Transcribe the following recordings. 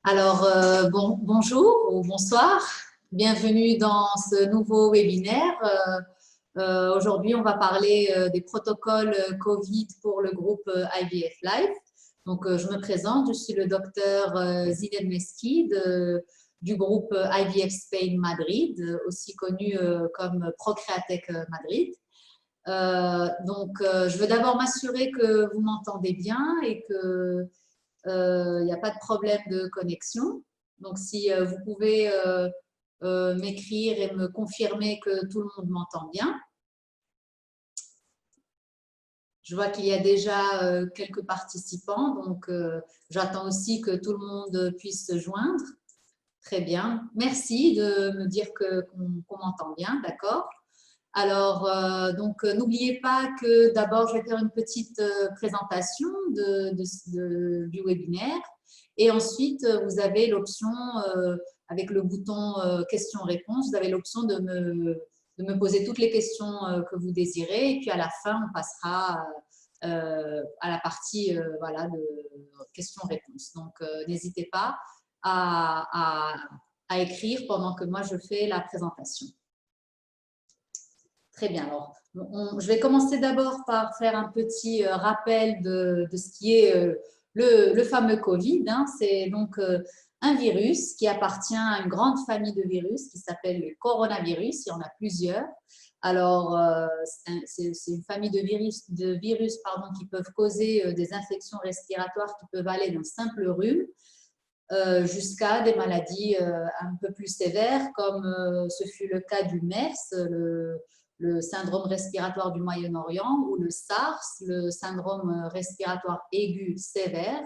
Alors, bonjour ou bonsoir, bienvenue dans ce nouveau webinaire. Aujourd'hui, on va parler des protocoles Covid pour le groupe IVF Life. Donc, je me présente, je suis le docteur Zined Meski du groupe IVF Spain Madrid, aussi connu comme Procreatech Madrid. Je veux d'abord m'assurer que vous m'entendez bien et que il n'y a pas de problème de connexion. Donc, si vous pouvez m'écrire et me confirmer que tout le monde m'entend bien. Je vois qu'il y a déjà quelques participants, donc j'attends aussi que tout le monde puisse se joindre. Très bien. Merci de me dire qu'on m'entend bien, d'accord. Alors, n'oubliez pas que d'abord, je vais faire une petite présentation du webinaire. Et ensuite, vous avez l'option, avec le bouton questions-réponses, vous avez l'option de me poser toutes les questions que vous désirez. Et puis, à la fin, on passera à la partie voilà, de questions-réponses. Donc, n'hésitez pas à écrire pendant que moi, je fais la présentation. Très bien. Alors, je vais commencer d'abord par faire un petit rappel de ce qui est le fameux Covid. C'est donc un virus qui appartient à une grande famille de virus qui s'appelle le coronavirus. Il y en a plusieurs. Alors, c'est une famille de virus qui peuvent causer des infections respiratoires qui peuvent aller d'un simple rhume jusqu'à des maladies un peu plus sévères, comme ce fut le cas du MERS, le syndrome respiratoire du Moyen-Orient, ou le SARS, le syndrome respiratoire aigu sévère.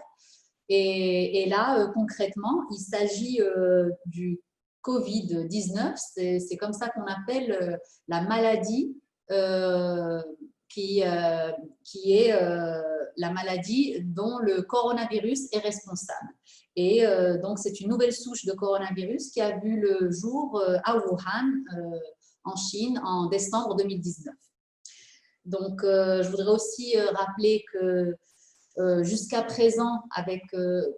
Et là, concrètement, il s'agit du Covid-19, c'est comme ça qu'on appelle la maladie qui est la maladie dont le coronavirus est responsable. Et donc, c'est une nouvelle souche de coronavirus qui a vu le jour à Wuhan, en Chine, en décembre 2019. Donc, je voudrais aussi rappeler que jusqu'à présent,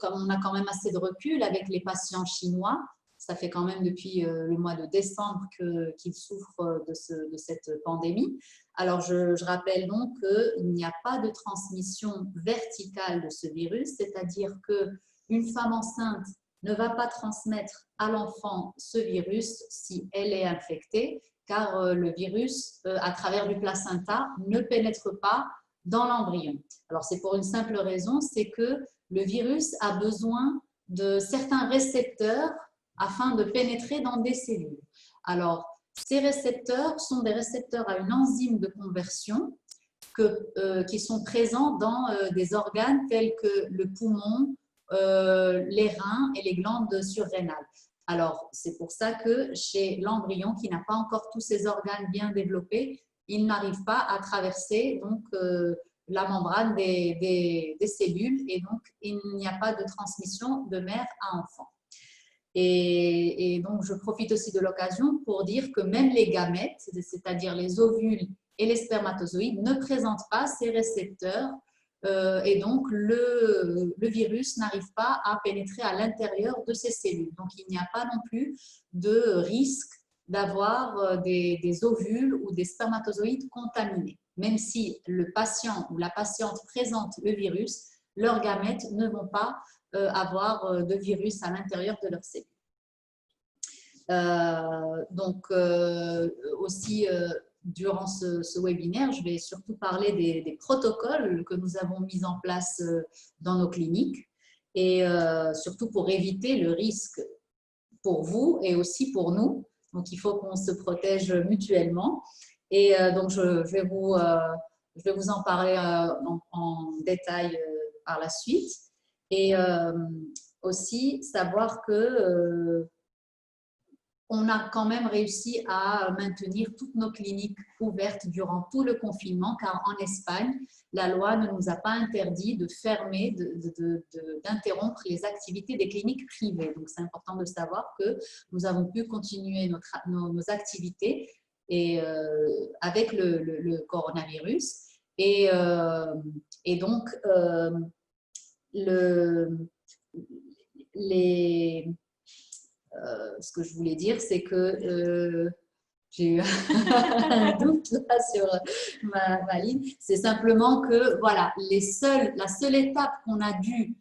comme on a quand même assez de recul avec les patients chinois, ça fait quand même depuis le mois de décembre qu'ils souffrent de cette pandémie. Alors, je rappelle donc qu'il n'y a pas de transmission verticale de ce virus, c'est-à-dire qu'une femme enceinte ne va pas transmettre à l'enfant ce virus si elle est infectée, car le virus, à travers du placenta, ne pénètre pas dans l'embryon. Alors, c'est pour une simple raison, c'est que le virus a besoin de certains récepteurs afin de pénétrer dans des cellules. Alors, ces récepteurs sont des récepteurs à une enzyme de conversion qui sont présents dans des organes tels que le poumon, les reins et les glandes surrénales. Alors, c'est pour ça que chez l'embryon qui n'a pas encore tous ses organes bien développés, il n'arrive pas à traverser donc, la membrane des cellules et donc il n'y a pas de transmission de mère à enfant. Et donc, je profite aussi de l'occasion pour dire que même les gamètes, c'est-à-dire les ovules et les spermatozoïdes, ne présentent pas ces récepteurs et donc le virus n'arrive pas à pénétrer à l'intérieur de ces cellules. Donc, il n'y a pas non plus de risque d'avoir des ovules ou des spermatozoïdes contaminés. Même si le patient ou la patiente présente le virus, leurs gamètes ne vont pas avoir de virus à l'intérieur de leur cellule. Aussi, durant ce webinaire, je vais surtout parler des protocoles que nous avons mis en place dans nos cliniques et surtout pour éviter le risque pour vous et aussi pour nous. Donc, il faut qu'on se protège mutuellement. Et donc, je vais vous en parler en détail par la suite. Et aussi savoir que on a quand même réussi à maintenir toutes nos cliniques ouvertes durant tout le confinement, car en Espagne, la loi ne nous a pas interdit de fermer, d'interrompre les activités des cliniques privées. Donc, c'est important de savoir que nous avons pu continuer nos activités et, avec le coronavirus. Et donc, ce que je voulais dire, c'est que j'ai eu un doute là sur ma ligne. C'est simplement que voilà, la seule étape qu'on a dû,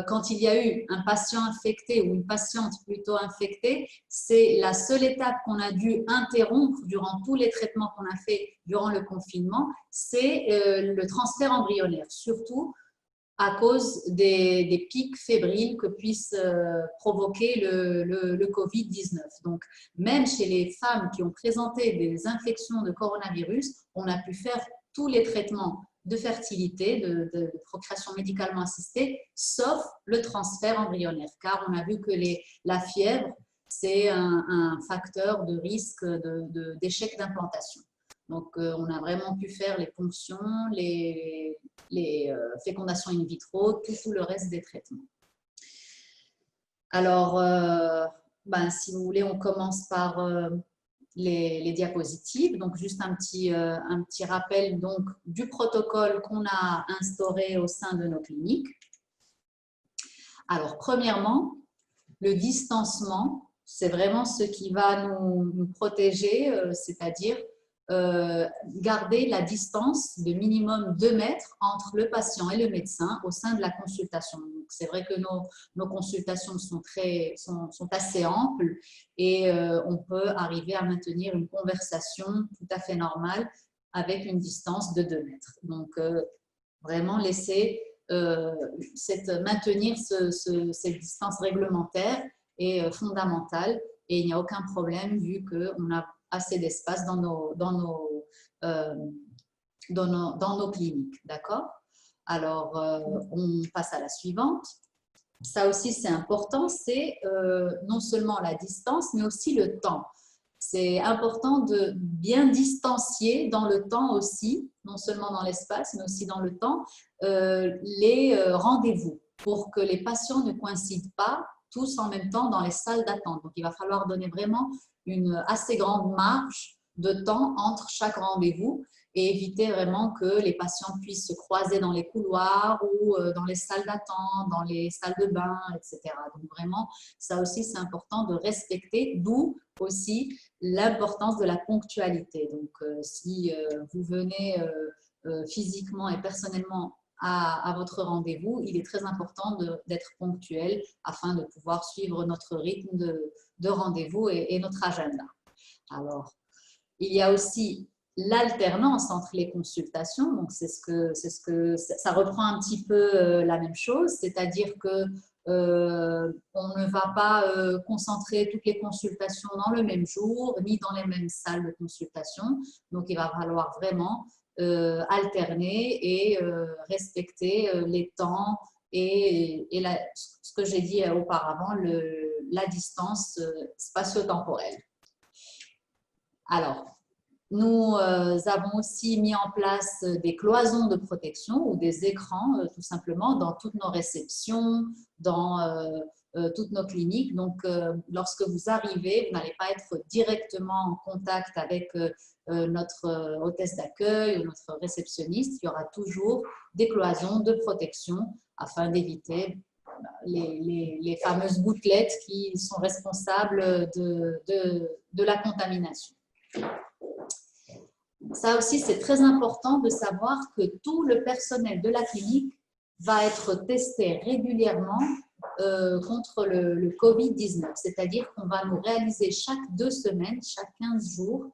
quand il y a eu un patient infecté ou une patiente plutôt infectée, c'est la seule étape qu'on a dû interrompre durant tous les traitements qu'on a fait durant le confinement, c'est le transfert embryonnaire, surtout à cause des pics fébriles que puisse provoquer le Covid-19. Donc, même chez les femmes qui ont présenté des infections de coronavirus, on a pu faire tous les traitements de fertilité, de procréation médicalement assistée, sauf le transfert embryonnaire, car on a vu que la fièvre, c'est un facteur de risque d'échec d'implantation. Donc, on a vraiment pu faire les ponctions, les fécondations in vitro, tout le reste des traitements. Alors, si vous voulez, on commence par les diapositives. Donc, juste un petit rappel donc, du protocole qu'on a instauré au sein de nos cliniques. Alors, premièrement, le distancement, c'est vraiment ce qui va nous protéger, c'est-à-dire garder la distance de minimum 2 mètres entre le patient et le médecin au sein de la consultation. C'est vrai que nos consultations sont assez amples et on peut arriver à maintenir une conversation tout à fait normale avec une distance de 2 mètres. Donc, vraiment laisser maintenir cette distance réglementaire est fondamentale et il n'y a aucun problème vu qu'on a assez d'espace dans nos cliniques, d'accord? Alors, on passe à la suivante. Ça aussi, c'est important, c'est non seulement la distance, mais aussi le temps. C'est important de bien distancier dans le temps aussi, non seulement dans l'espace, mais aussi dans le temps, les rendez-vous pour que les patients ne coïncident pas tous en même temps dans les salles d'attente. Donc, il va falloir donner vraiment une assez grande marge de temps entre chaque rendez-vous et éviter vraiment que les patients puissent se croiser dans les couloirs ou dans les salles d'attente, dans les salles de bain, etc. Donc vraiment, ça aussi, c'est important de respecter, d'où aussi l'importance de la ponctualité. Donc, si vous venez physiquement et personnellement à votre rendez-vous, il est très important d'être ponctuel afin de pouvoir suivre notre rythme de rendez-vous et notre agenda. Alors, il y a aussi l'alternance entre les consultations, donc ça reprend un petit peu la même chose, c'est-à-dire que on ne va pas concentrer toutes les consultations dans le même jour, ni dans les mêmes salles de consultation, donc il va falloir vraiment alterner et respecter les temps et ce que j'ai dit auparavant, la distance spatio-temporelle. Alors, nous avons aussi mis en place des cloisons de protection ou des écrans, tout simplement, dans toutes nos réceptions, dans toutes nos cliniques. Donc, lorsque vous arrivez, vous n'allez pas être directement en contact avec notre hôtesse d'accueil ou notre réceptionniste. Il y aura toujours des cloisons de protection afin d'éviter les fameuses gouttelettes qui sont responsables de la contamination. Ça aussi, c'est très important de savoir que tout le personnel de la clinique va être testé régulièrement contre le Covid-19. C'est-à-dire qu'on va nous réaliser chaque 2 semaines, chaque 15 jours,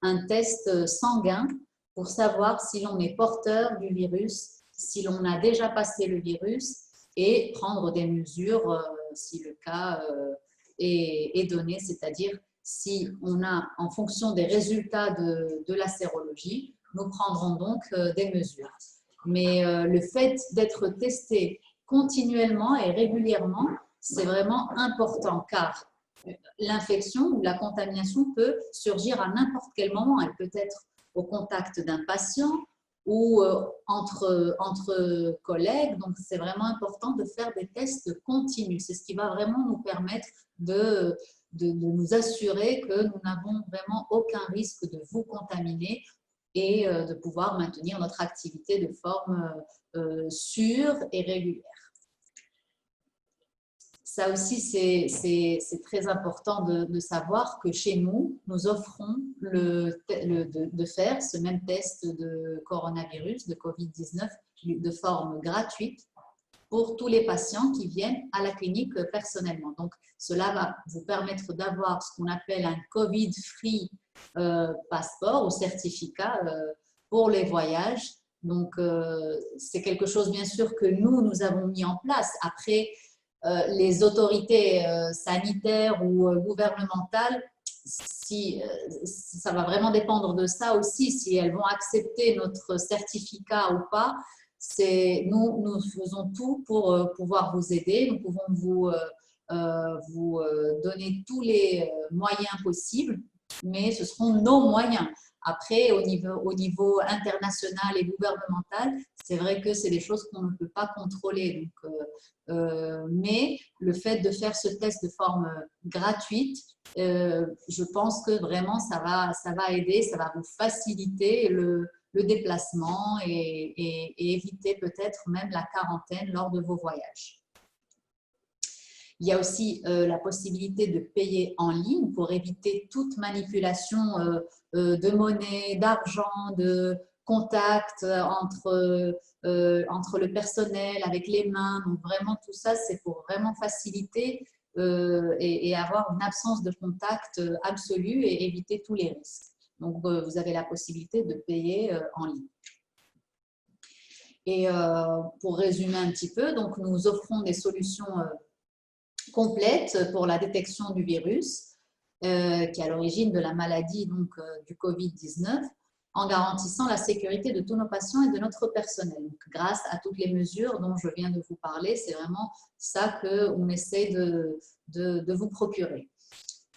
un test sanguin pour savoir si l'on est porteur du virus, si l'on a déjà passé le virus et prendre des mesures si le cas est donné, c'est-à-dire si on a, en fonction des résultats de la sérologie, nous prendrons donc des mesures. Mais le fait d'être testé continuellement et régulièrement, c'est vraiment important car l'infection ou la contamination peut surgir à n'importe quel moment. Elle peut être au contact d'un patient ou entre collègues. Donc, c'est vraiment important de faire des tests continus. C'est ce qui va vraiment nous permettre de nous assurer que nous n'avons vraiment aucun risque de vous contaminer et de pouvoir maintenir notre activité de forme sûre et régulière. ça aussi, c'est très important de savoir que chez nous, nous offrons de faire ce même test de coronavirus, de Covid-19, de forme gratuite pour tous les patients qui viennent à la clinique personnellement. Donc, cela va vous permettre d'avoir ce qu'on appelle un Covid-free passeport ou certificat pour les voyages. Donc, c'est quelque chose, bien sûr, que nous avons mis en place. Après, les autorités sanitaires ou gouvernementales, ça va vraiment dépendre de ça aussi, si elles vont accepter notre certificat ou pas. Nous faisons tout pour pouvoir vous aider. Nous pouvons vous donner tous les moyens possibles, mais ce seront nos moyens. Après, au niveau international et gouvernemental, c'est vrai que c'est des choses qu'on ne peut pas contrôler. Donc, mais le fait de faire ce test de forme gratuite, je pense que vraiment ça va aider, ça va vous faciliter le déplacement et éviter peut-être même la quarantaine lors de vos voyages. Il y a aussi la possibilité de payer en ligne pour éviter toute manipulation de monnaie, d'argent, de contact entre le personnel, avec les mains. Donc vraiment tout ça, c'est pour vraiment faciliter et avoir une absence de contact absolue et éviter tous les risques. Donc vous avez la possibilité de payer en ligne. Et pour résumer un petit peu, donc nous offrons des solutions complète pour la détection du virus qui est à l'origine de la maladie donc, du Covid-19 en garantissant la sécurité de tous nos patients et de notre personnel. Donc, grâce à toutes les mesures dont je viens de vous parler, c'est vraiment ça qu'on essaie de vous procurer.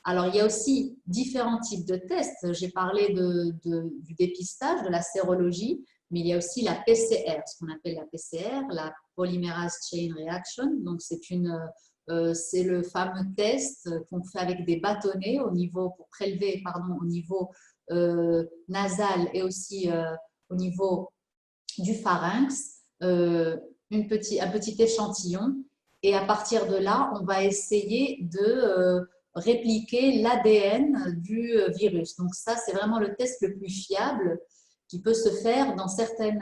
Alors, il y a aussi différents types de tests. J'ai parlé du dépistage, de la sérologie, mais il y a aussi la PCR, ce qu'on appelle la PCR, la Polymerase Chain Reaction. Donc, c'est le fameux test qu'on fait avec des bâtonnets pour prélever au niveau nasal et aussi au niveau du pharynx, un petit échantillon. Et à partir de là, on va essayer de répliquer l'ADN du virus. Donc ça, c'est vraiment le test le plus fiable qui peut se faire dans certains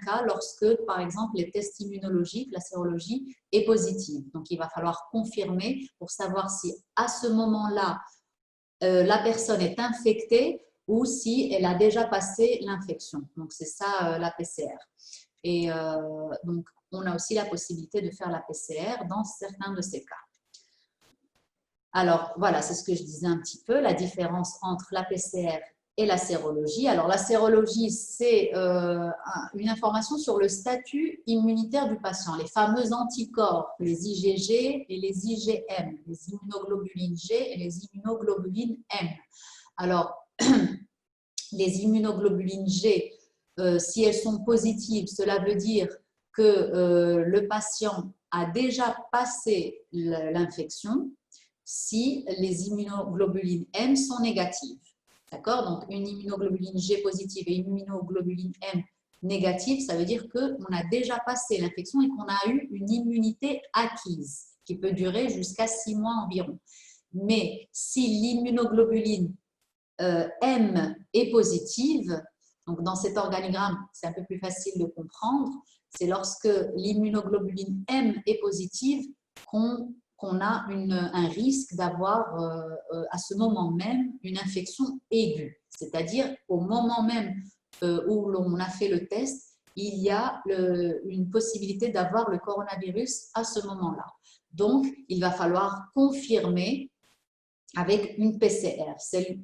cas lorsque, par exemple, les tests immunologiques, la sérologie est positive. Donc, il va falloir confirmer pour savoir si à ce moment-là, la personne est infectée ou si elle a déjà passé l'infection. Donc, c'est ça la PCR. Et donc, on a aussi la possibilité de faire la PCR dans certains de ces cas. Alors, voilà, c'est ce que je disais un petit peu, la différence entre la PCR et la sérologie. Alors, la sérologie, c'est une information sur le statut immunitaire du patient, les fameux anticorps, les IgG et les IgM, les immunoglobulines G et les immunoglobulines M. Alors, les immunoglobulines G, si elles sont positives, cela veut dire que le patient a déjà passé l'infection. Si les immunoglobulines M sont négatives. D'accord? Donc, une immunoglobuline G positive et une immunoglobuline M négative, ça veut dire qu'on a déjà passé l'infection et qu'on a eu une immunité acquise qui peut durer jusqu'à 6 mois environ. Mais si l'immunoglobuline M est positive, donc dans cet organigramme, c'est un peu plus facile de comprendre, c'est lorsque l'immunoglobuline M est positive qu'on a un risque d'avoir à ce moment même une infection aiguë. C'est-à-dire au moment même où l'on a fait le test, il y a une possibilité d'avoir le coronavirus à ce moment-là. Donc, il va falloir confirmer avec une PCR. C'est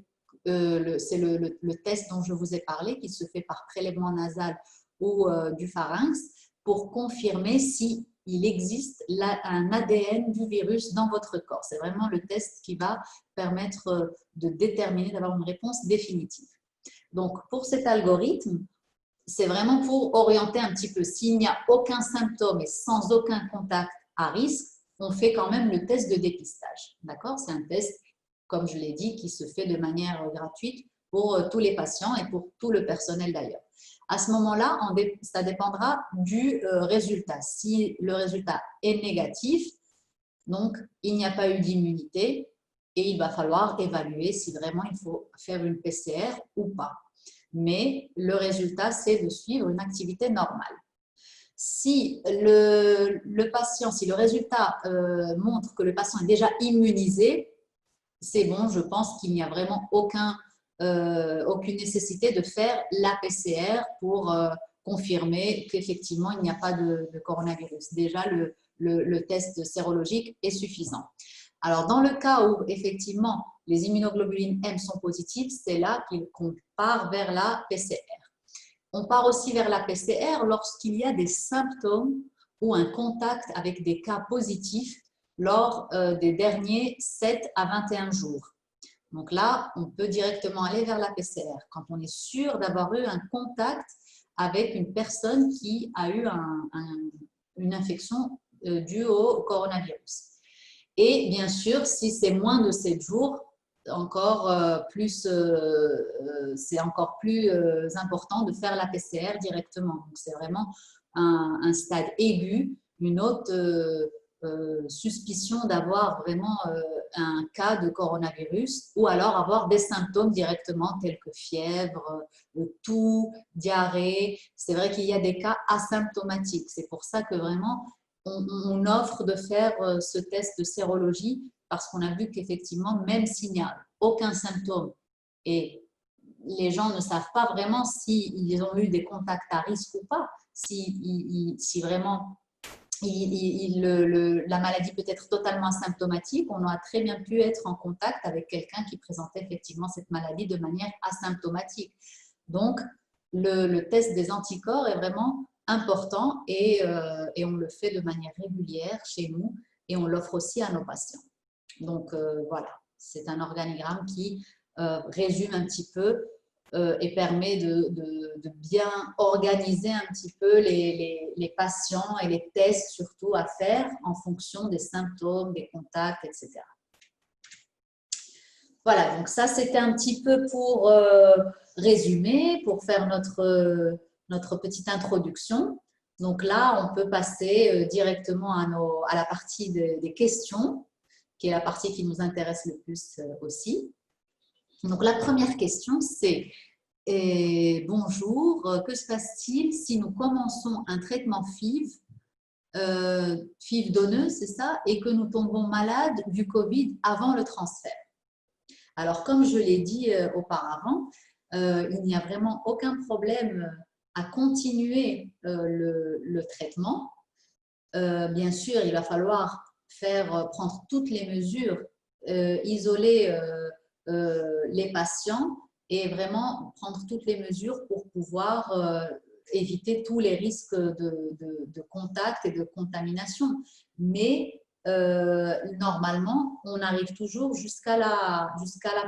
le test dont je vous ai parlé qui se fait par prélèvement nasal ou du pharynx pour confirmer si il existe un ADN du virus dans votre corps. C'est vraiment le test qui va permettre de déterminer, d'avoir une réponse définitive. Donc, pour cet algorithme, c'est vraiment pour orienter un petit peu. S'il n'y a aucun symptôme et sans aucun contact à risque, on fait quand même le test de dépistage. D'accord? C'est un test, comme je l'ai dit, qui se fait de manière gratuite pour tous les patients et pour tout le personnel d'ailleurs. À ce moment-là, ça dépendra du résultat. Si le résultat est négatif, Donc, il n'y a pas eu d'immunité et il va falloir évaluer si vraiment il faut faire une PCR ou pas. Mais le résultat, c'est de suivre une activité normale. Si le patient, si le résultat montre que le patient est déjà immunisé, c'est bon, je pense qu'il n'y a vraiment aucune nécessité de faire la PCR pour confirmer qu'effectivement, il n'y a pas de coronavirus. Déjà, le test sérologique est suffisant. Alors, dans le cas où, effectivement, les immunoglobulines M sont positives, c'est là qu'on part vers la PCR. On part aussi vers la PCR lorsqu'il y a des symptômes ou un contact avec des cas positifs lors des derniers 7 à 21 jours. Donc là, on peut directement aller vers la PCR quand on est sûr d'avoir eu un contact avec une personne qui a eu une infection due au coronavirus. Et bien sûr, si c'est moins de 7 jours, c'est encore plus important de faire la PCR directement. Donc, c'est vraiment un stade aigu, une haute suspicion d'avoir vraiment un cas de coronavirus ou alors avoir des symptômes directement tels que fièvre, toux, diarrhée. C'est vrai qu'il y a des cas asymptomatiques. C'est pour ça que vraiment, on offre de faire ce test de sérologie parce qu'on a vu qu'effectivement, même s'il n'y a aucun symptôme et les gens ne savent pas vraiment s'ils ont eu des contacts à risque ou pas, si vraiment la maladie peut être totalement asymptomatique, on a très bien pu être en contact avec quelqu'un qui présentait effectivement cette maladie de manière asymptomatique. Donc, le test des anticorps est vraiment important et on le fait de manière régulière chez nous et on l'offre aussi à nos patients. Donc, voilà, c'est un organigramme qui résume un petit peu et permet de bien organiser un petit peu les patients et les tests surtout à faire en fonction des symptômes, des contacts, etc. Voilà, donc ça c'était un petit peu pour résumer, pour faire notre petite introduction. Donc là, on peut passer directement à la partie des questions, qui est la partie qui nous intéresse le plus aussi. Donc la première question, c'est bonjour, que se passe-t-il si nous commençons un traitement FIV, FIV donneuse, c'est ça, et que nous tombons malades du Covid avant le transfert? Alors, comme je l'ai dit auparavant, il n'y a vraiment aucun problème à continuer le traitement. Bien sûr, il va falloir prendre toutes les mesures, isoler les patients et vraiment prendre toutes les mesures pour pouvoir éviter tous les risques de contact et de contamination. Mais normalement, on arrive toujours jusqu'à la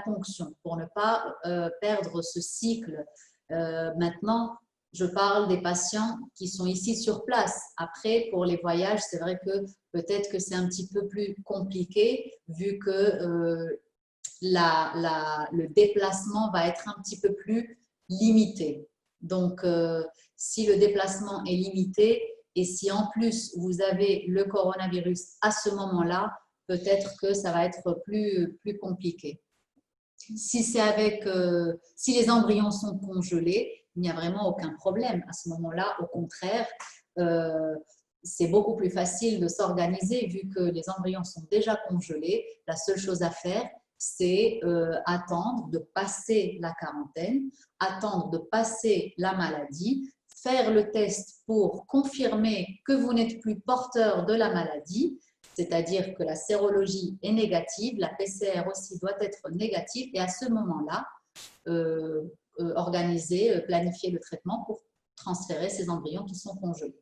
ponction pour ne pas perdre ce cycle. Maintenant, je parle des patients qui sont ici sur place. Après, pour les voyages, c'est vrai que peut-être que c'est un petit peu plus compliqué vu que le déplacement va être un petit peu plus limité. Donc, si le déplacement est limité et si en plus vous avez le coronavirus à ce moment-là, peut-être que ça va être plus compliqué. Si les embryons sont congelés, il n'y a vraiment aucun problème. À ce moment-là, au contraire, c'est beaucoup plus facile de s'organiser vu que les embryons sont déjà congelés. La seule chose à faire, c'est attendre de passer la quarantaine, attendre de passer la maladie, faire le test pour confirmer que vous n'êtes plus porteur de la maladie, c'est-à-dire que la sérologie est négative, la PCR aussi doit être négative et à ce moment-là, organiser, planifier le traitement pour transférer ces embryons qui sont congelés.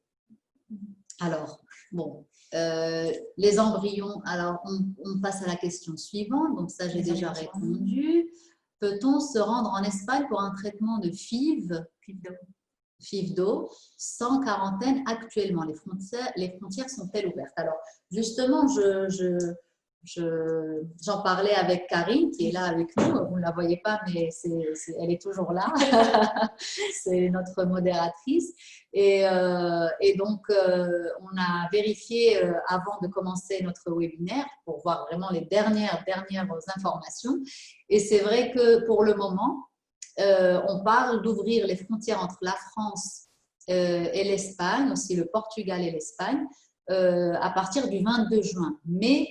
Alors, bon, les embryons, alors on passe à la question suivante, donc ça j'ai déjà répondu. Peut-on se rendre en Espagne pour un traitement de FIV d'eau sans quarantaine actuellement? Les frontières sont-elles ouvertes? Alors, justement, J'en parlais avec Karine, qui est là avec nous. Vous ne la voyez pas, mais elle est toujours là. C'est notre modératrice. Et donc, on a vérifié avant de commencer notre webinaire pour voir vraiment les dernières informations. Et c'est vrai que pour le moment, on parle d'ouvrir les frontières entre la France et l'Espagne, aussi le Portugal et l'Espagne, à partir du 22 juin. Mais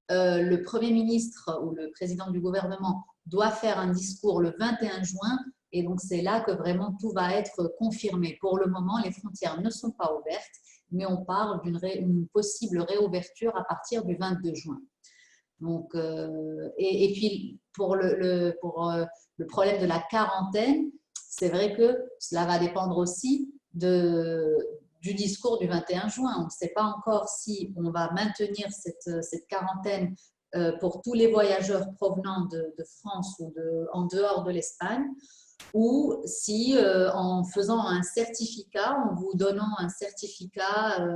le Premier ministre ou le président du gouvernement doit faire un discours le 21 juin et donc c'est là que vraiment tout va être confirmé. Pour le moment, les frontières ne sont pas ouvertes, mais on parle d'une possible réouverture à partir du 22 juin. Donc, et puis, pour le problème de la quarantaine, c'est vrai que cela va dépendre aussi du discours du 21 juin. On ne sait pas encore si on va maintenir cette quarantaine pour tous les voyageurs provenant de France ou en dehors de l'Espagne, ou si en faisant un certificat, en vous donnant un certificat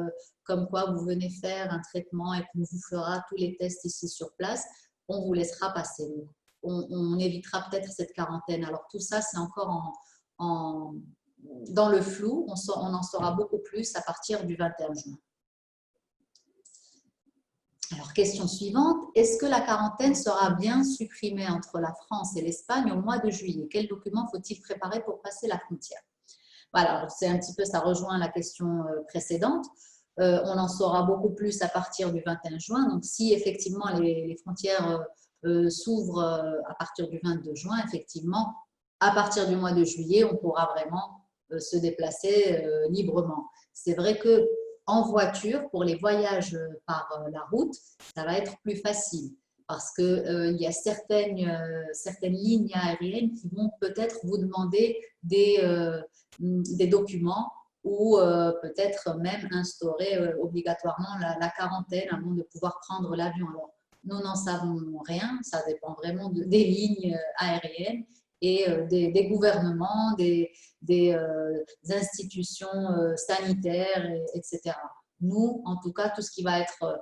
comme quoi vous venez faire un traitement et qu'on vous fera tous les tests ici sur place, on vous laissera passer. Donc, on évitera peut-être cette quarantaine. Alors tout ça, c'est encore dans le flou. On en saura beaucoup plus à partir du 21 juin. Alors, question suivante. Est-ce que la quarantaine sera bien supprimée entre la France et l'Espagne au mois de juillet? Quels documents faut-il préparer pour passer la frontière? Voilà, c'est un petit peu, ça rejoint la question précédente. On en saura beaucoup plus à partir du 21 juin. Donc, si effectivement les frontières s'ouvrent à partir du 22 juin, effectivement, à partir du mois de juillet, on pourra vraiment se déplacer librement. C'est vrai que en voiture, pour les voyages par la route, ça va être plus facile parce qu'il y a certaines lignes aériennes qui vont peut-être vous demander des documents ou peut-être même instaurer obligatoirement la quarantaine avant de pouvoir prendre l'avion. Alors, nous n'en savons rien, ça dépend vraiment des lignes aériennes et des gouvernements, des institutions sanitaires, etc. Nous, en tout cas, tout ce qui va être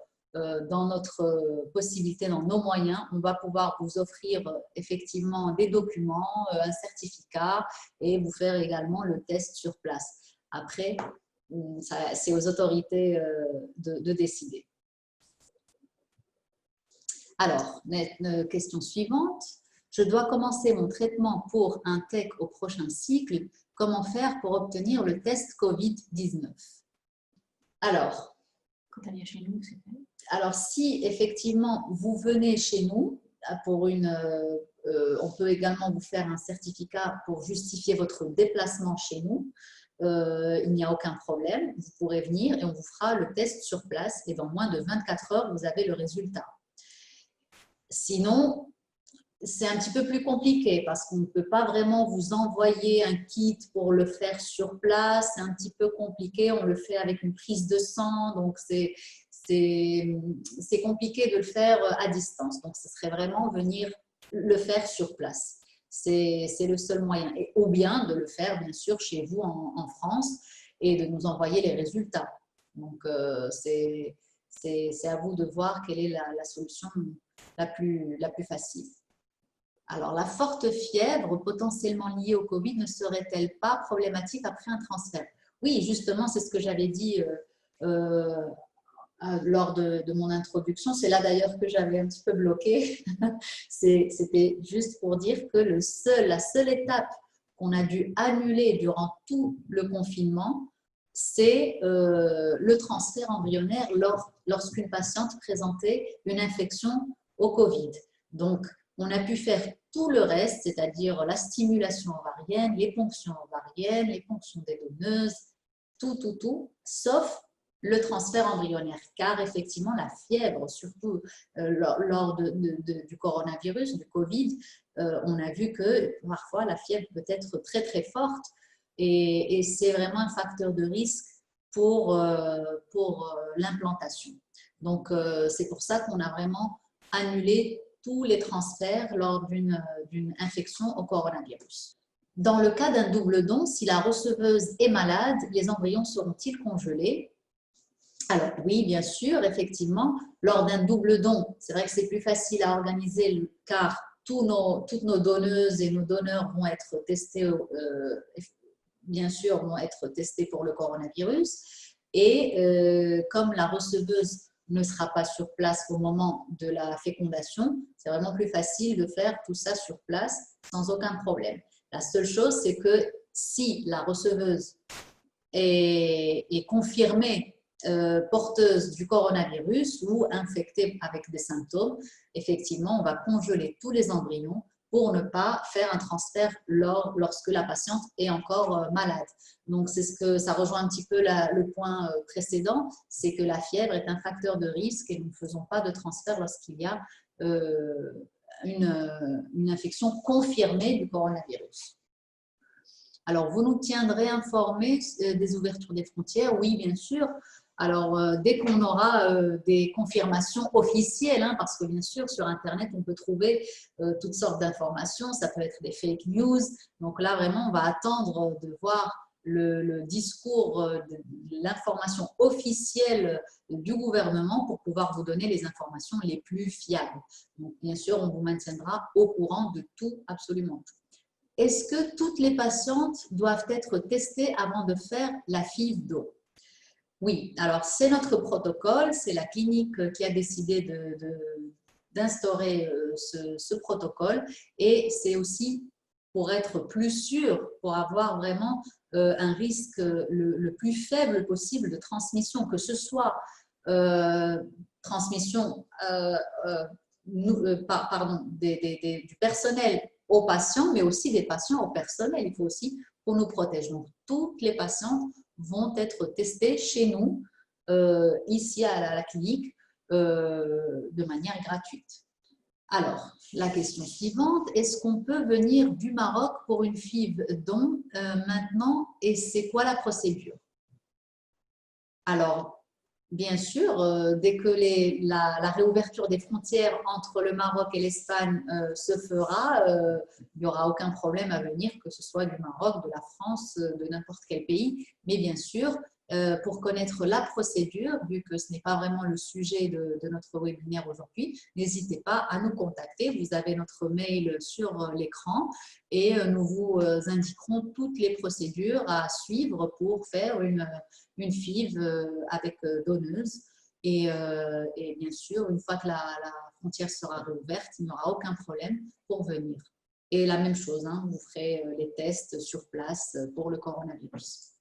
dans notre possibilité, dans nos moyens, on va pouvoir vous offrir effectivement des documents, un certificat et vous faire également le test sur place. Après, c'est aux autorités de décider. Alors, question suivante. Je dois commencer mon traitement pour un TEC au prochain cycle. Comment faire pour obtenir le test Covid-19? Alors, quand elle vient chez nous, c'est fait. Alors, si effectivement vous venez chez nous, on peut également vous faire un certificat pour justifier votre déplacement chez nous. Il n'y a aucun problème, vous pourrez venir et on vous fera le test sur place et dans moins de 24 heures, vous avez le résultat. Sinon, c'est un petit peu plus compliqué parce qu'on ne peut pas vraiment vous envoyer un kit pour le faire sur place. C'est un petit peu compliqué. On le fait avec une prise de sang. Donc, c'est compliqué de le faire à distance. Donc, ce serait vraiment venir le faire sur place. C'est le seul moyen. Ou bien de le faire, bien sûr, chez vous en France et de nous envoyer les résultats. Donc, c'est à vous de voir quelle est la solution la plus facile. Alors, la forte fièvre potentiellement liée au Covid ne serait-elle pas problématique après un transfert? Oui, justement, c'est ce que j'avais dit lors de mon introduction. C'est là d'ailleurs que j'avais un petit peu bloqué. C'était juste pour dire que la seule étape qu'on a dû annuler durant tout le confinement, c'est le transfert embryonnaire lorsqu'une patiente présentait une infection au Covid. Donc, on a pu faire tout le reste, c'est-à-dire la stimulation ovarienne, les ponctions ovariennes, les ponctions des donneuses, tout, sauf le transfert embryonnaire. Car effectivement, la fièvre, surtout lors du coronavirus, du Covid, on a vu que parfois la fièvre peut être très très forte et c'est vraiment un facteur de risque pour l'implantation. Donc, c'est pour ça qu'on a vraiment annulé tous les transferts lors d'une infection au coronavirus. Dans le cas d'un double don, si la receveuse est malade, les embryons seront-ils congelés? Alors oui, bien sûr, effectivement, lors d'un double don, c'est vrai que c'est plus facile à organiser car toutes nos donneuses et nos donneurs vont être testés, bien sûr, vont être testés pour le coronavirus. Et comme la receveuse ne sera pas sur place au moment de la fécondation, c'est vraiment plus facile de faire tout ça sur place sans aucun problème. La seule chose, c'est que si la receveuse est confirmée porteuse du coronavirus ou infectée avec des symptômes, effectivement, on va congeler tous les embryons pour ne pas faire un transfert lorsque la patiente est encore malade. Donc, c'est ça rejoint un petit peu le point précédent, c'est que la fièvre est un facteur de risque et nous ne faisons pas de transfert lorsqu'il y a une infection confirmée du coronavirus. Alors, vous nous tiendrez informés des ouvertures des frontières? Oui, bien sûr. Alors, dès qu'on aura des confirmations officielles, hein, parce que bien sûr, sur Internet, on peut trouver toutes sortes d'informations, ça peut être des fake news. Donc là, vraiment, on va attendre de voir le discours, l'information officielle du gouvernement pour pouvoir vous donner les informations les plus fiables. Donc, bien sûr, on vous maintiendra au courant de tout, absolument tout. Est-ce que toutes les patientes doivent être testées avant de faire la FIV d'eau? Oui, alors c'est notre protocole, c'est la clinique qui a décidé d'instaurer ce protocole et c'est aussi pour être plus sûr, pour avoir vraiment un risque le plus faible possible de transmission, que ce soit transmission du personnel aux patients, mais aussi des patients au personnel. Il faut aussi qu'on nous protège. Donc, toutes les patientes vont être testées chez nous, ici à la clinique, de manière gratuite. Alors, la question suivante, est-ce qu'on peut venir du Maroc pour une FIV don maintenant et c'est quoi la procédure? Alors, bien sûr, dès que la réouverture des frontières entre le Maroc et l'Espagne se fera, il n'y aura aucun problème à venir, que ce soit du Maroc, de la France, de n'importe quel pays. Mais bien sûr, pour connaître la procédure, vu que ce n'est pas vraiment le sujet de notre webinaire aujourd'hui, n'hésitez pas à nous contacter. Vous avez notre mail sur l'écran et nous vous indiquerons toutes les procédures à suivre pour faire une FIV avec donneuse. Et bien sûr, une fois que la frontière sera réouverte, il n'y aura aucun problème pour venir. Et la même chose, hein, vous ferez les tests sur place pour le coronavirus.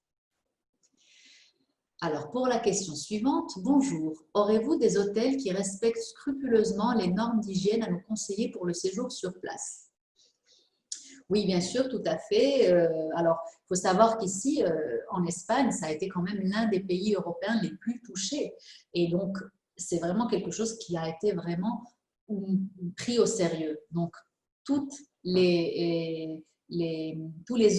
Alors, pour la question suivante, bonjour. Aurez-vous des hôtels qui respectent scrupuleusement les normes d'hygiène à nous conseiller pour le séjour sur place? Oui, bien sûr, tout à fait. Alors, il faut savoir qu'ici, en Espagne, ça a été quand même l'un des pays européens les plus touchés. Et donc, c'est vraiment quelque chose qui a été vraiment pris au sérieux. Donc, tous les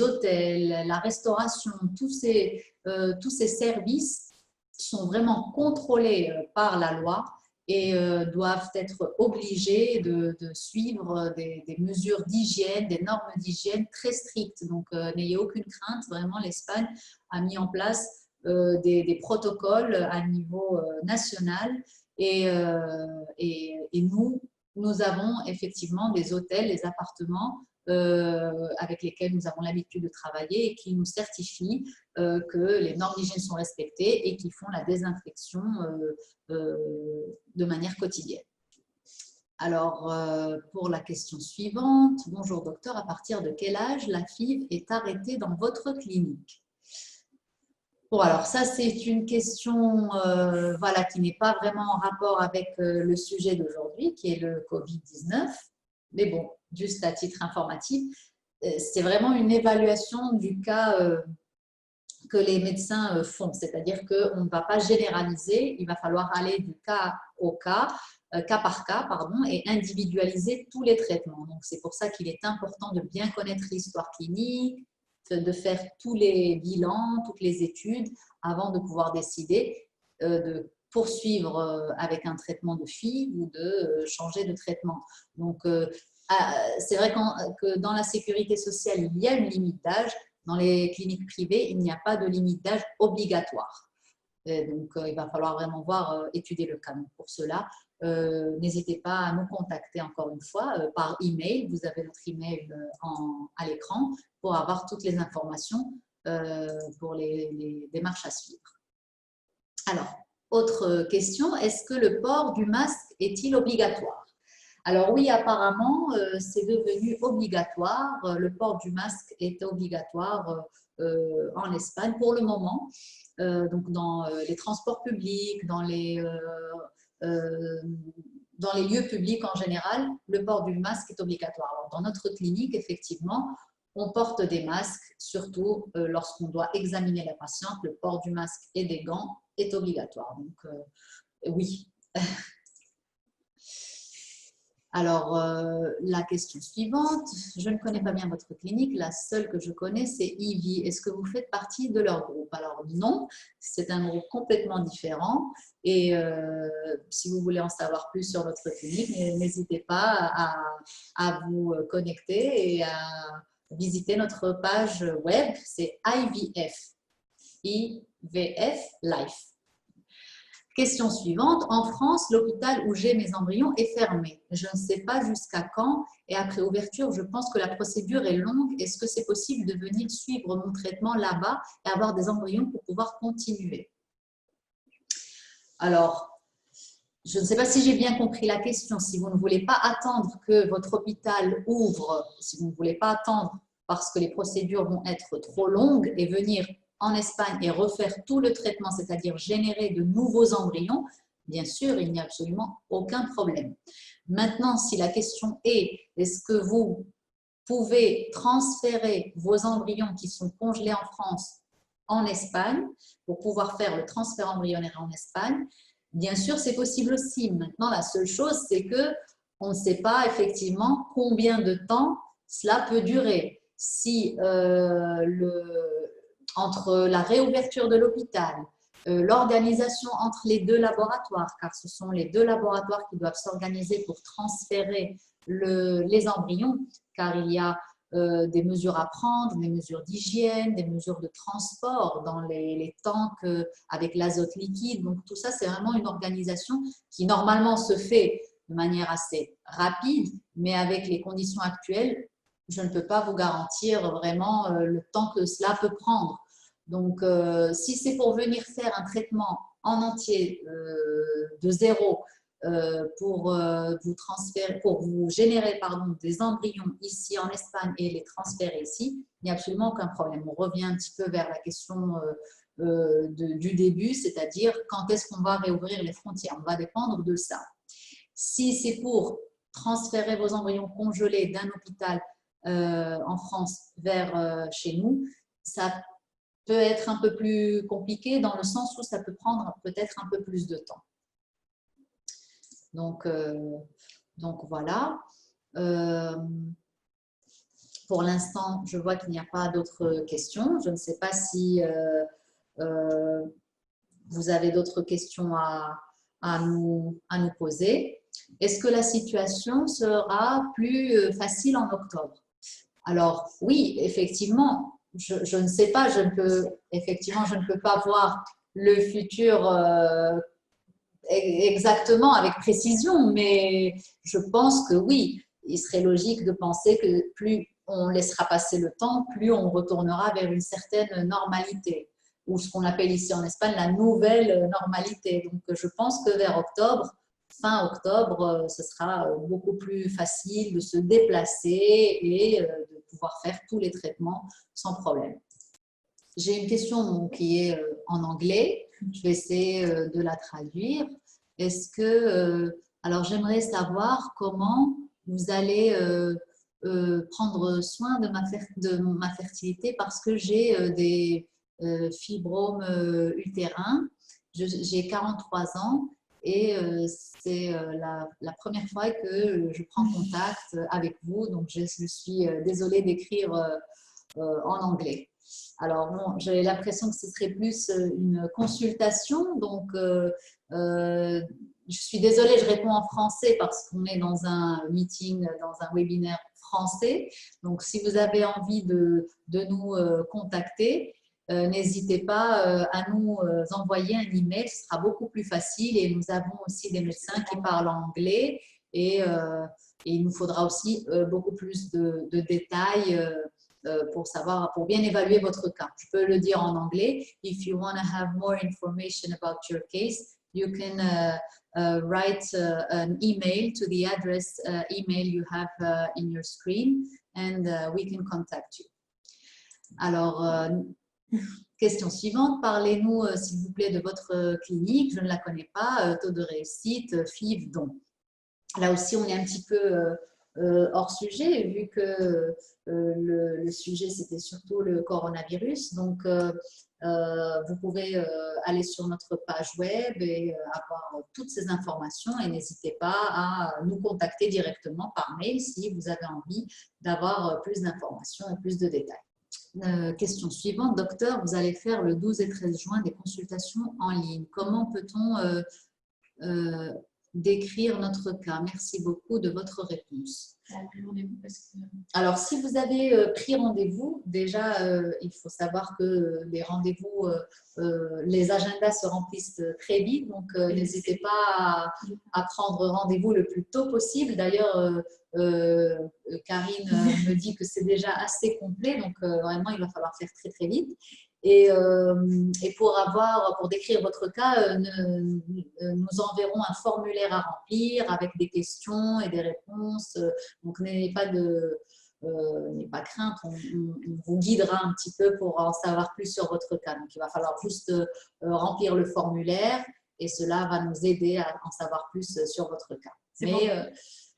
hôtels, la restauration, tous ces services sont vraiment contrôlés par la loi et doivent être obligés de suivre des mesures d'hygiène, des normes d'hygiène très strictes. Donc, n'ayez aucune crainte, vraiment, l'Espagne a mis en place des protocoles à niveau national et nous avons effectivement des hôtels, des appartements avec lesquels nous avons l'habitude de travailler et qui nous certifient que les normes d'hygiène sont respectées et qui font la désinfection de manière quotidienne. Alors, pour la question suivante, bonjour docteur, à partir de quel âge la FIV est arrêtée dans votre clinique? Bon, alors ça, c'est une question voilà, qui n'est pas vraiment en rapport avec le sujet d'aujourd'hui, qui est le Covid-19. Mais bon, juste à titre informatif, c'est vraiment une évaluation du cas que les médecins font. C'est-à-dire qu'on ne va pas généraliser, il va falloir aller du cas au cas, cas par cas, pardon, et individualiser tous les traitements. Donc, c'est pour ça qu'il est important de bien connaître l'histoire clinique, de faire tous les bilans, toutes les études avant de pouvoir décider de poursuivre avec un traitement de FIV ou de changer de traitement. Donc, c'est vrai que dans la sécurité sociale, il y a une limite d'âge. Dans les cliniques privées, il n'y a pas de limite d'âge obligatoire. Et donc, il va falloir vraiment voir, étudier le cas. Donc, pour cela, n'hésitez pas à nous contacter encore une fois par email. Vous avez notre email à l'écran pour avoir toutes les informations pour les démarches à suivre. Alors, autre question, est-ce que le port du masque est-il obligatoire? Alors oui, apparemment, c'est devenu obligatoire. Le port du masque est obligatoire en Espagne pour le moment. Donc dans les transports publics, dans les lieux publics en général, le port du masque est obligatoire. Alors, dans notre clinique, effectivement, on porte des masques, surtout lorsqu'on doit examiner la patiente. Le port du masque et des gants est obligatoire. Donc, oui. Alors, la question suivante, je ne connais pas bien votre clinique, la seule que je connais, c'est Ivy. Est-ce que vous faites partie de leur groupe? Alors non, c'est un groupe complètement différent et si vous voulez en savoir plus sur notre clinique, n'hésitez pas à vous connecter et à visiter notre page web, c'est IVF, IVF Life. Question suivante. En France, l'hôpital où j'ai mes embryons est fermé. Je ne sais pas jusqu'à quand et après ouverture, je pense que la procédure est longue. Est-ce que c'est possible de venir suivre mon traitement là-bas et avoir des embryons pour pouvoir continuer? Alors, je ne sais pas si j'ai bien compris la question. Si vous ne voulez pas attendre que votre hôpital ouvre, si vous ne voulez pas attendre parce que les procédures vont être trop longues et venir en Espagne et refaire tout le traitement, c'est-à-dire générer de nouveaux embryons, bien sûr, il n'y a absolument aucun problème. Maintenant, si la question est-ce que vous pouvez transférer vos embryons qui sont congelés en France en Espagne pour pouvoir faire le transfert embryonnaire en Espagne, bien sûr, c'est possible aussi. Maintenant, la seule chose, c'est qu'on ne sait pas effectivement combien de temps cela peut durer. Si entre la réouverture de l'hôpital, l'organisation entre les deux laboratoires, car ce sont les deux laboratoires qui doivent s'organiser pour transférer les embryons, car il y a des mesures à prendre, des mesures d'hygiène, des mesures de transport dans les tanks avec l'azote liquide. Donc tout ça, c'est vraiment une organisation qui normalement se fait de manière assez rapide, mais avec les conditions actuelles, je ne peux pas vous garantir vraiment le temps que cela peut prendre. Donc, si c'est pour venir faire un traitement en entier de zéro pour vous générer des embryons ici en Espagne et les transférer ici, il n'y a absolument aucun problème. On revient un petit peu vers la question du début, c'est-à-dire quand est-ce qu'on va réouvrir les frontières. On va dépendre de ça. Si c'est pour transférer vos embryons congelés d'un hôpital en France vers chez nous, ça peut être un peu plus compliqué dans le sens où ça peut prendre peut-être un peu plus de temps. Donc voilà. Pour l'instant, je vois qu'il n'y a pas d'autres questions. Je ne sais pas si vous avez d'autres questions à nous poser. Est-ce que la situation sera plus facile en octobre? Alors oui, effectivement, je ne sais pas, je ne peux pas voir le futur exactement avec précision, mais je pense que oui, il serait logique de penser que plus on laissera passer le temps, plus on retournera vers une certaine normalité, ou ce qu'on appelle ici en Espagne la nouvelle normalité. Donc je pense que vers octobre, fin octobre, ce sera beaucoup plus facile de se déplacer et de pouvoir faire tous les traitements sans problème. J'ai une question qui est en anglais. Je vais essayer de la traduire. Est-ce que, alors j'aimerais savoir comment vous allez prendre soin de ma fertilité parce que j'ai des fibromes utérins. J'ai 43 ans et c'est la première fois que je prends contact avec vous. Donc, je suis désolée d'écrire en anglais. Alors, bon, j'avais l'impression que ce serait plus une consultation. Donc, je suis désolée, je réponds en français parce qu'on est dans un meeting, dans un webinaire français. Donc, si vous avez envie de nous contacter, n'hésitez pas à nous envoyer un email, ce sera beaucoup plus facile. Et nous avons aussi des médecins qui parlent anglais et il nous faudra aussi beaucoup plus de détails pour bien évaluer votre cas. Je peux le dire en anglais. If you want to have more information about your case, you can write an email to the address email you have in your screen and we can contact you. Alors, question suivante, parlez-nous s'il vous plaît de votre clinique, je ne la connais pas, taux de réussite, FIV, don. Là aussi, on est un petit peu hors sujet, vu que le sujet, c'était surtout le coronavirus. Donc, vous pouvez aller sur notre page web et avoir toutes ces informations et n'hésitez pas à nous contacter directement par mail si vous avez envie d'avoir plus d'informations et plus de détails. Question suivante, docteur, vous allez faire le 12 et 13 juin des consultations en ligne. Comment peut-on décrire notre cas? Merci beaucoup de votre réponse. Alors, si vous avez pris rendez-vous, déjà, il faut savoir que les rendez-vous, les agendas se remplissent très vite, donc n'hésitez pas à prendre rendez-vous le plus tôt possible. D'ailleurs, Karine me dit que c'est déjà assez complet, donc vraiment, il va falloir faire très, très vite. Et pour décrire votre cas, nous enverrons un formulaire à remplir avec des questions et des réponses. Donc, n'ayez pas crainte, on vous guidera un petit peu pour en savoir plus sur votre cas. Donc, il va falloir juste remplir le formulaire et cela va nous aider à en savoir plus sur votre cas.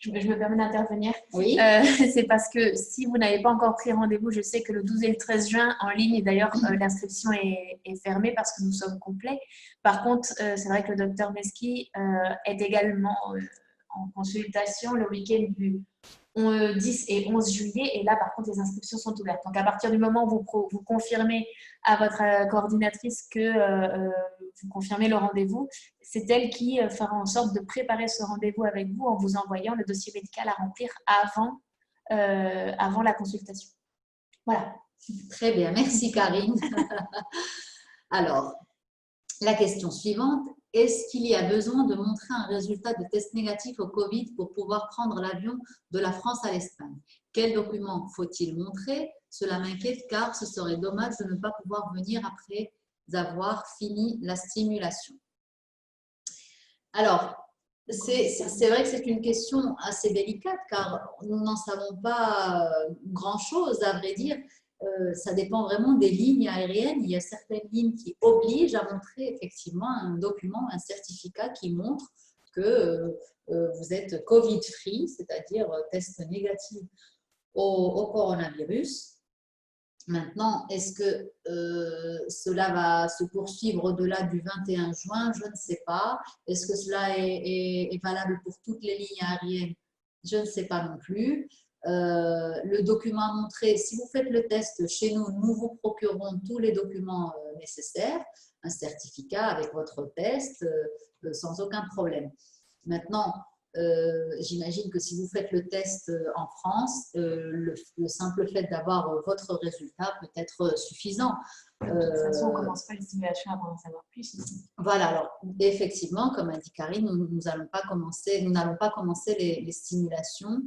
Je me permets d'intervenir. Oui. C'est parce que si vous n'avez pas encore pris rendez-vous, je sais que le 12 et le 13 juin en ligne, et d'ailleurs l'inscription est fermée parce que nous sommes complets. Par contre, c'est vrai que le docteur Meski est également en consultation le week-end du 10 et 11 juillet. Et là, par contre, les inscriptions sont ouvertes. Donc, à partir du moment où vous confirmez à votre coordinatrice que vous confirmez le rendez-vous, c'est elle qui fera en sorte de préparer ce rendez-vous avec vous en vous envoyant le dossier médical à remplir avant la consultation. Voilà. Très bien. Merci, Karine. Alors, la question suivante. Est-ce qu'il y a besoin de montrer un résultat de test négatif au Covid pour pouvoir prendre l'avion de la France à l'Espagne? Quels documents faut-il montrer? Cela m'inquiète car ce serait dommage de ne pas pouvoir venir après avoir fini la stimulation. Alors, c'est vrai que c'est une question assez délicate car nous n'en savons pas grand-chose, à vrai dire. Ça dépend vraiment des lignes aériennes. Il y a certaines lignes qui obligent à montrer effectivement un document, un certificat qui montre que vous êtes Covid-free, c'est-à-dire test négatif au coronavirus. Maintenant, est-ce que cela va se poursuivre au-delà du 21 juin? Je ne sais pas. Est-ce que cela est valable pour toutes les lignes aériennes? Je ne sais pas non plus. Le document à montrer, si vous faites le test chez nous, nous vous procurons tous les documents nécessaires, un certificat avec votre test, sans aucun problème. Maintenant, j'imagine que si vous faites le test en France, le simple fait d'avoir votre résultat peut être suffisant. De toute façon, on ne commence pas les stimulations avant d'en savoir plus. Voilà, alors effectivement, comme a dit Karine, nous n'allons pas commencer les stimulations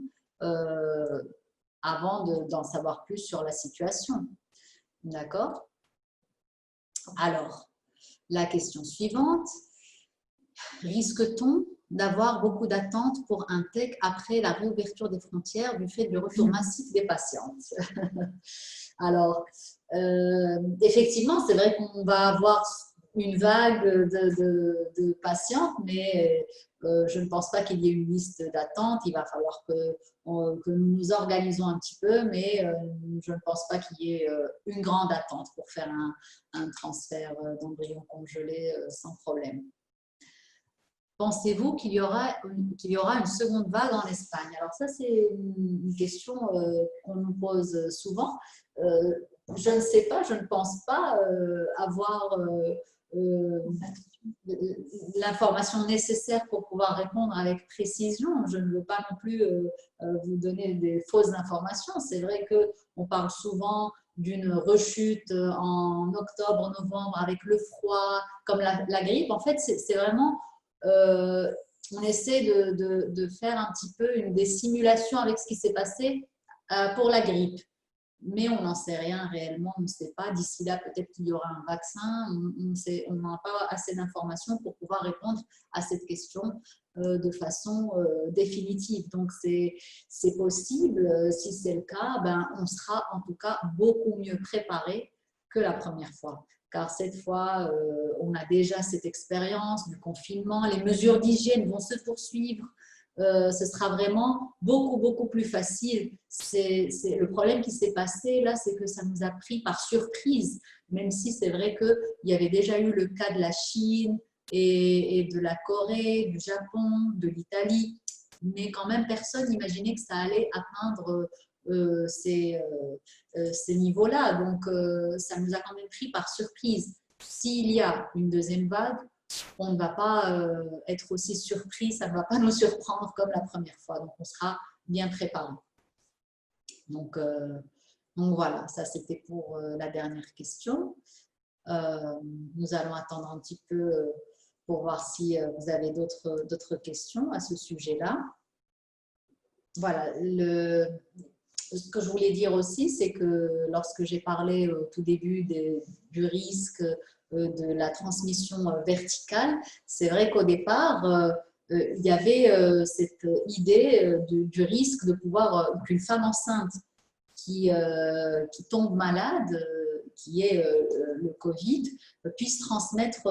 avant d'en savoir plus sur la situation. D'accord? Alors, la question suivante. Risque-t-on d'avoir beaucoup d'attentes pour un TEC après la réouverture des frontières du fait du retour massif des patientes? Alors, effectivement, c'est vrai qu'on va avoir une vague de patientes, mais je ne pense pas qu'il y ait une liste d'attente. Il va falloir que nous nous organisons un petit peu, mais je ne pense pas qu'il y ait une grande attente pour faire un transfert d'embryon congelé sans problème. Pensez-vous qu'il y aura une seconde vague en Espagne? Alors ça, c'est une question qu'on nous pose souvent. Je ne sais pas, je ne pense pas avoir l'information nécessaire pour pouvoir répondre avec précision. Je ne veux pas non plus vous donner des fausses informations. C'est vrai qu'on parle souvent d'une rechute en octobre, novembre avec le froid, comme la grippe. En fait, c'est vraiment, on essaie de faire un petit peu des simulations avec ce qui s'est passé pour la grippe. Mais on n'en sait rien réellement, on ne sait pas. D'ici là, peut-être qu'il y aura un vaccin. On n'a pas assez d'informations pour pouvoir répondre à cette question de façon définitive. Donc, c'est possible. Si c'est le cas, ben, on sera en tout cas beaucoup mieux préparé que la première fois. Car cette fois, on a déjà cette expérience du confinement. Les mesures d'hygiène vont se poursuivre. Ce sera vraiment beaucoup plus facile. Le problème qui s'est passé là, c'est que ça nous a pris par surprise, même si c'est vrai qu'il y avait déjà eu le cas de la Chine et de la Corée, du Japon, de l'Italie, mais quand même personne n'imaginait que ça allait atteindre ces niveaux-là. Donc, ça nous a quand même pris par surprise. S'il y a une deuxième vague, on ne va pas être aussi surpris, ça ne va pas nous surprendre comme la première fois. Donc, on sera bien préparé. Donc voilà, ça c'était pour la dernière question. Nous allons attendre un petit peu pour voir si vous avez d'autres questions à ce sujet-là. Voilà, ce que je voulais dire aussi, c'est que lorsque j'ai parlé au tout début du risque de la transmission verticale, c'est vrai qu'au départ, il y avait cette idée du risque de pouvoir qu'une femme enceinte qui tombe malade, qui est le Covid, puisse transmettre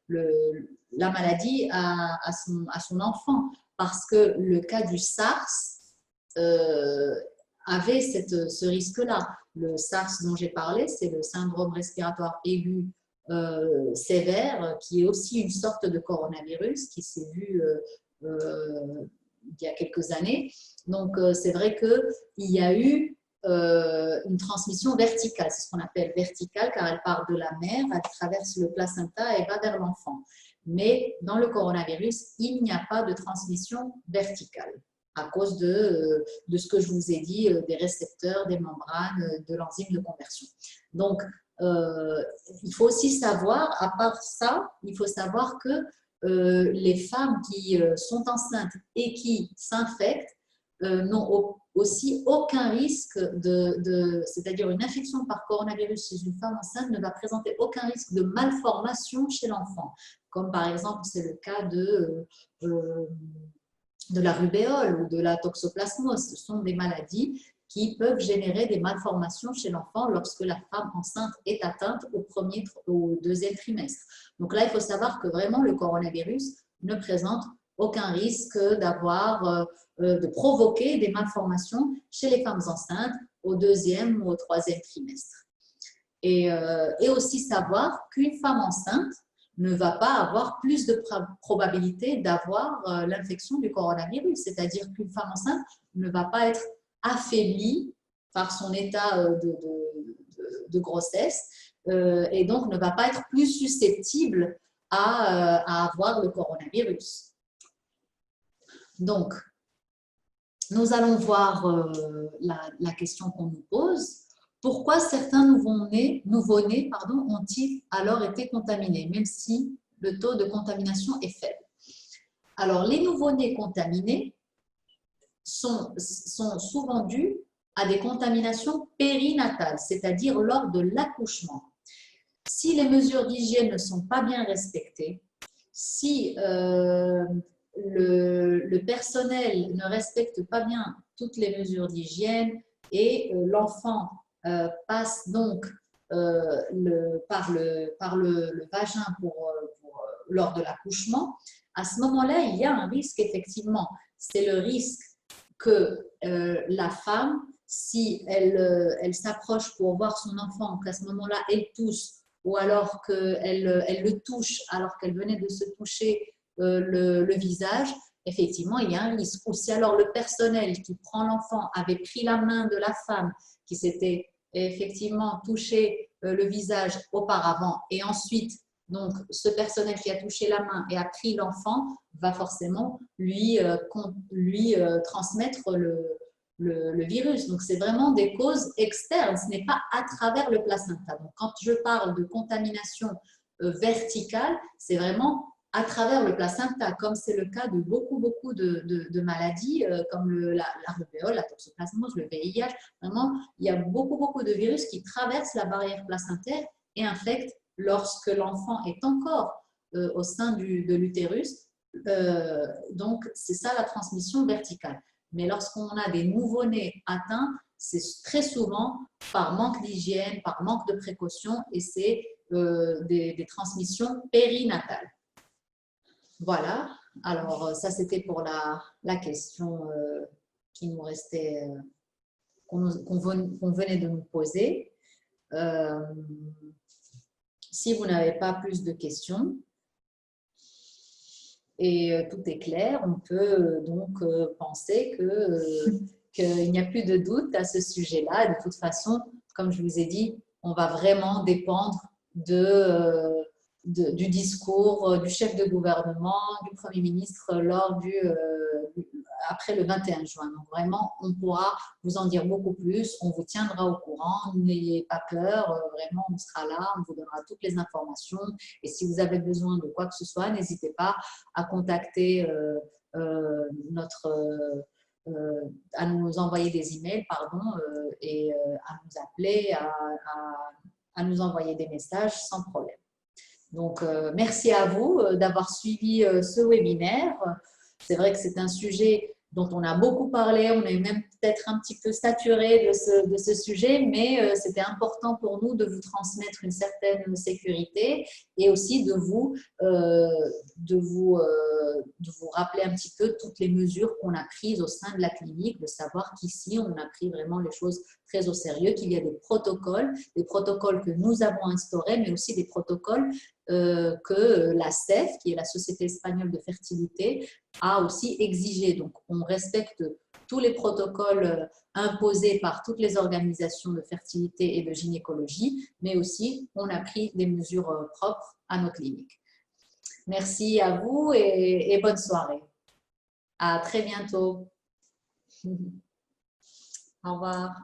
la maladie à son enfant. Parce que le cas du SARS avait ce risque-là. Le SARS dont j'ai parlé, c'est le syndrome respiratoire aigu sévère, qui est aussi une sorte de coronavirus qui s'est vu il y a quelques années. Donc, c'est vrai qu'il y a eu une transmission verticale. C'est ce qu'on appelle verticale, car elle part de la mère, elle traverse le placenta et va vers l'enfant. Mais dans le coronavirus, il n'y a pas de transmission verticale à cause de ce que je vous ai dit, des récepteurs, des membranes, de l'enzyme de conversion. Donc, il faut aussi savoir, à part ça, il faut savoir que les femmes qui sont enceintes et qui s'infectent n'ont aussi aucun risque c'est-à-dire une infection par coronavirus chez une femme enceinte ne va présenter aucun risque de malformation chez l'enfant, comme par exemple c'est le cas de la rubéole ou de la toxoplasmose. Ce sont des maladies qui peuvent générer des malformations chez l'enfant lorsque la femme enceinte est atteinte au deuxième trimestre. Donc là, il faut savoir que vraiment le coronavirus ne présente aucun risque de provoquer des malformations chez les femmes enceintes au deuxième ou au troisième trimestre. Et aussi savoir qu'une femme enceinte ne va pas avoir plus de probabilité d'avoir l'infection du coronavirus. C'est-à-dire qu'une femme enceinte ne va pas être affaiblie par son état de grossesse et donc ne va pas être plus susceptible à avoir le coronavirus. Donc, nous allons voir la question qu'on nous pose. Pourquoi certains nouveau-nés ont-ils alors été contaminés, même si le taux de contamination est faible? Alors, les nouveau-nés contaminés sont souvent dus à des contaminations périnatales, c'est-à-dire lors de l'accouchement. Si les mesures d'hygiène ne sont pas bien respectées, si le personnel ne respecte pas bien toutes les mesures d'hygiène et l'enfant passe donc par le vagin lors de l'accouchement, à ce moment-là, il y a un risque effectivement. C'est le risque que la femme, si elle s'approche pour voir son enfant, qu'à ce moment-là, elle tousse, ou alors qu'elle le touche alors qu'elle venait de se toucher le visage, effectivement, il y a un risque. Ou si alors le personnel qui prend l'enfant avait pris la main de la femme qui s'était effectivement touché le visage auparavant et ensuite, donc, ce personnel qui a touché la main et a pris l'enfant va forcément lui transmettre le virus. Donc, c'est vraiment des causes externes, ce n'est pas à travers le placenta. Donc, quand je parle de contamination verticale, c'est vraiment à travers le placenta, comme c'est le cas de beaucoup de maladies comme la rubéole, la toxoplasmose, le VIH. Vraiment, il y a beaucoup de virus qui traversent la barrière placentaire et infectent lorsque l'enfant est encore au sein de l'utérus. Donc, c'est ça la transmission verticale. Mais lorsqu'on a des nouveau-nés atteints, c'est très souvent par manque d'hygiène, par manque de précaution et c'est des transmissions périnatales. Voilà, alors ça c'était pour la question qui nous restait, qu'on venait de nous poser. Si vous n'avez pas plus de questions et tout est clair, on peut donc penser qu'il n'y a plus de doute à ce sujet-là. De toute façon, comme je vous ai dit, on va vraiment dépendre du discours du chef de gouvernement, du Premier ministre après le 21 juin. Donc vraiment, on pourra vous en dire beaucoup plus, on vous tiendra au courant, n'ayez pas peur, vraiment on sera là, on vous donnera toutes les informations et si vous avez besoin de quoi que ce soit, n'hésitez pas à contacter à nous envoyer des emails, et à nous appeler, à nous envoyer des messages sans problème. Donc, merci à vous d'avoir suivi ce webinaire. C'est vrai que c'est un sujet dont on a beaucoup parlé, on est même peut-être un petit peu saturé de ce sujet, mais c'était important pour nous de vous transmettre une certaine sécurité et aussi de vous rappeler un petit peu toutes les mesures qu'on a prises au sein de la clinique, de savoir qu'ici, on a pris vraiment les choses très au sérieux, qu'il y a des protocoles que nous avons instaurés, mais aussi des protocoles que la SEF, qui est la Société espagnole de fertilité, a aussi exigé. Donc, on respecte tous les protocoles imposés par toutes les organisations de fertilité et de gynécologie, mais aussi on a pris des mesures propres à nos cliniques. Merci à vous et bonne soirée. À très bientôt. Au revoir.